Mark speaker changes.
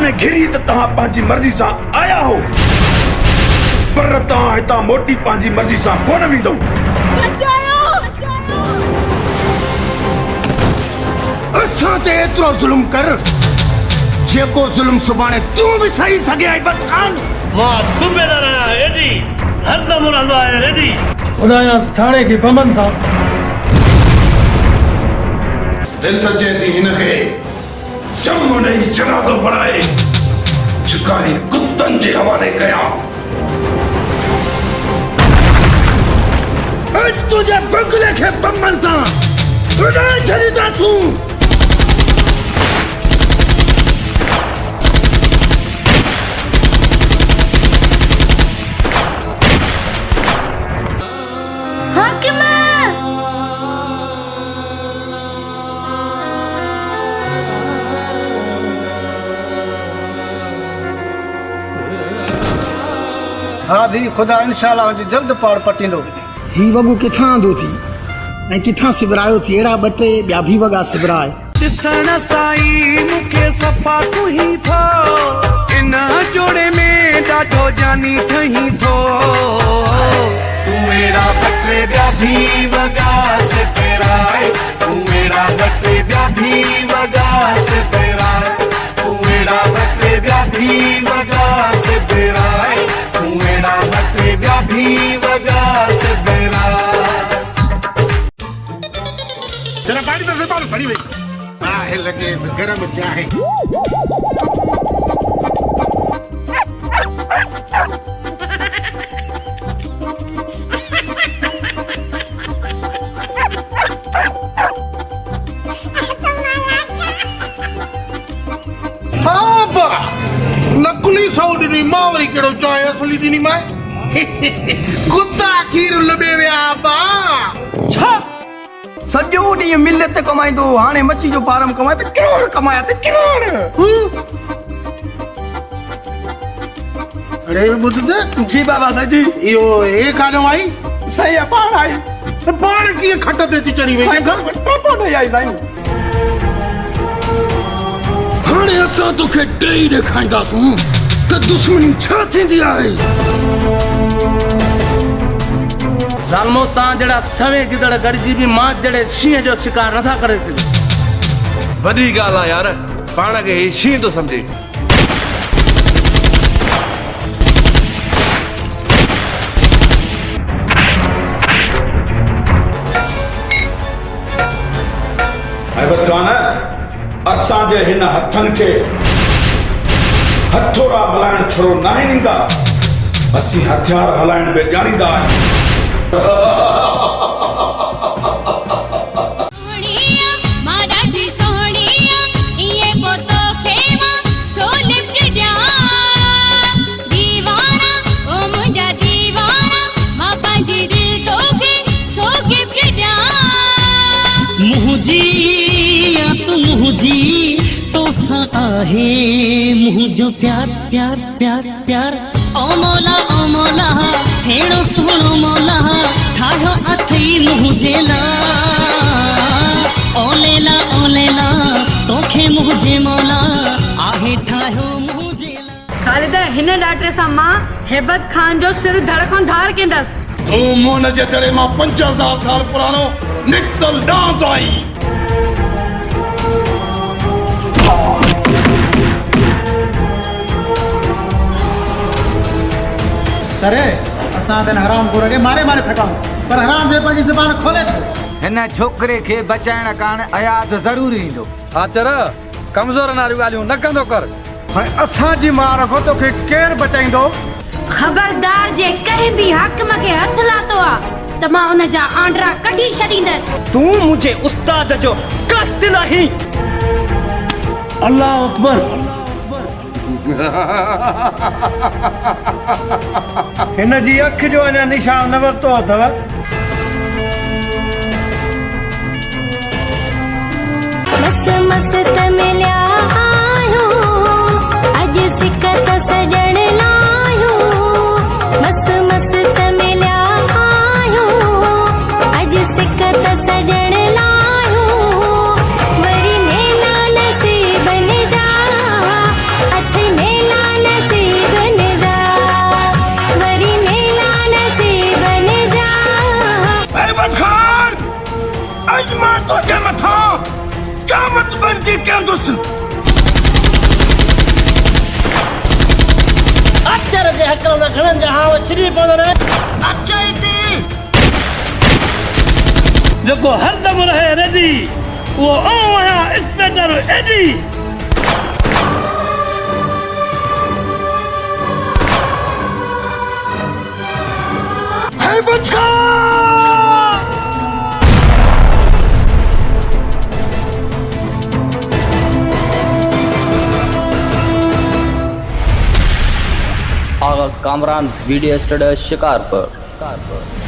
Speaker 1: हाने घिरी त तहां पंहिंजी मर्ज़ी सां आया हो, पर तहां हितां मोटी पंहिंजी मर्ज़ी सां कोन वेंदो।
Speaker 2: असां ते एतिरो ज़ुल्म कर जेको ज़ुल्म सुभाणे तूं बि सही सघे। ऐबत खान
Speaker 3: मां सूबेदार आहियां, रेडी हरदम रहंदो आहियां, रेडी।
Speaker 4: खुदाया थाणे खे बमन था।
Speaker 1: दिल त चए थी हिनखे जम ॾेई जनाज़ो बणाए छिकारी कुतनि जे हवाले कयां।
Speaker 2: अॼु तुंहिंजे बंगले खे बमन सां उॾाए छॾींदासूं।
Speaker 4: हाँ दी खुदा इंशाल्लाह जल्द पार पटींदो।
Speaker 2: ही वॻो किथां आंदो थी ऐं किथां सिबरायो थी? अहिड़ा ॿ टे ॿिया बि वॻा सिबराए।
Speaker 5: ॾिसण साईं मूंखे सफ़ा तूं ही थो, इन जोड़े में ॾाढो जानी ठही थो। तूं मेरा बटे ॿिया भी वॻा सिबराए, तूं मेरा बटे ॿिया भी वॻा सिबराए, तूं मेरा बटे ॿिया भी वॻा सिबराए, तूं मेरा बटे ॿिया भी वॻा सिबराए।
Speaker 6: जरा पानी तो से बाल पड़ी हुई आहे लगे से गरम चाहे। बाबा नकुली सौ दी मावरी केड़ो चाहे असली दी मां कुत्ता खीर लबे वे आबा।
Speaker 4: छा सॼो ॾींहुं मिलत कमाईंदो, हाणे मच्छी जो फार्म कमाए त करोड़ कमाया त करोड़।
Speaker 6: अरे बुझदे
Speaker 4: जी बाबा साईं जी।
Speaker 6: यो ए कानो आई
Speaker 4: सही है, पाण आई
Speaker 6: तो पाण की खट ते चढ़ी वई
Speaker 4: साईं टपो नहीं आई साईं।
Speaker 2: हाणे असां तोखे ॾेई ॾेखारींदासूं त दुश्मनी छा थींदी आहे।
Speaker 3: ज़ालमो तां जड़ा सवे गिदड़ गड़जी भी मां जड़े शींह जो शिकार नथा करे सके।
Speaker 7: वडी गाल है यार, पाण के शींह तो समझे।
Speaker 1: ऐबत खान असां जे हिन हथन के हथोड़ा हलाइण छड़ो नाहे ॾींदा, असीं हथियार हलाइण बि ॼाणींदा आहियूं।
Speaker 8: आहे मुझो प्यार प्यार प्यार प्यार। ओ मौला हेड़ो सोनो मौला ठायो अथई मुझे ला। ओ लेला तोखे मुझे मौला आहे ठायो मुझे ला।
Speaker 9: ख़ालिद हिन डाटे सां मां हेबत खान जो सिर धड़कों धार केंदस।
Speaker 1: तूं मोन जे दरे मां 5000 साल पुरानो निकतल डांद आई।
Speaker 4: सरे असां तन हराम खोर के मारे मारे थकाऊं, पर हराम जे पंहिंजी ज़बान खोले थो।
Speaker 10: हिन छोकिरे खे बचाइण कारण अयाज ज़रूरी ईंदो।
Speaker 4: आचर कमज़ोर नारियूं ॻाल्हियूं न कंदो कर। हाणे असांजी मार खां तोखे केरु बचाईंदो?
Speaker 9: खबरदार जे कंहिं बि हाकिम खे हथ लातो आ त मां उन जा आंडरा कढी छॾींदसि।
Speaker 3: तूं मुझे उस्ताद जो कातिल आहीं। अल्लाह अकबर।
Speaker 4: हिन जी अख जो अञा निशान न वरितो अथव।
Speaker 9: मस्त मस्त मिलिया आहियूं, अॼु सिकत सजण लायूं। मस्त मस्त मिलिया आहियूं, अॼु सिकत सजण लायूं। वरी मेला नसीबनि जा अथ
Speaker 2: तुझे मथा क़यामत बनती कंदुस
Speaker 3: अचर जे हकल न घणन जहां छिरी पवंदा
Speaker 2: अच्छा इती
Speaker 3: जेको हरदम रहे रेडी वो आया इंस्पेक्टर एडी
Speaker 2: है बच्चा
Speaker 11: आगा कामरान वीडियो स्टूडियो शिकारपुर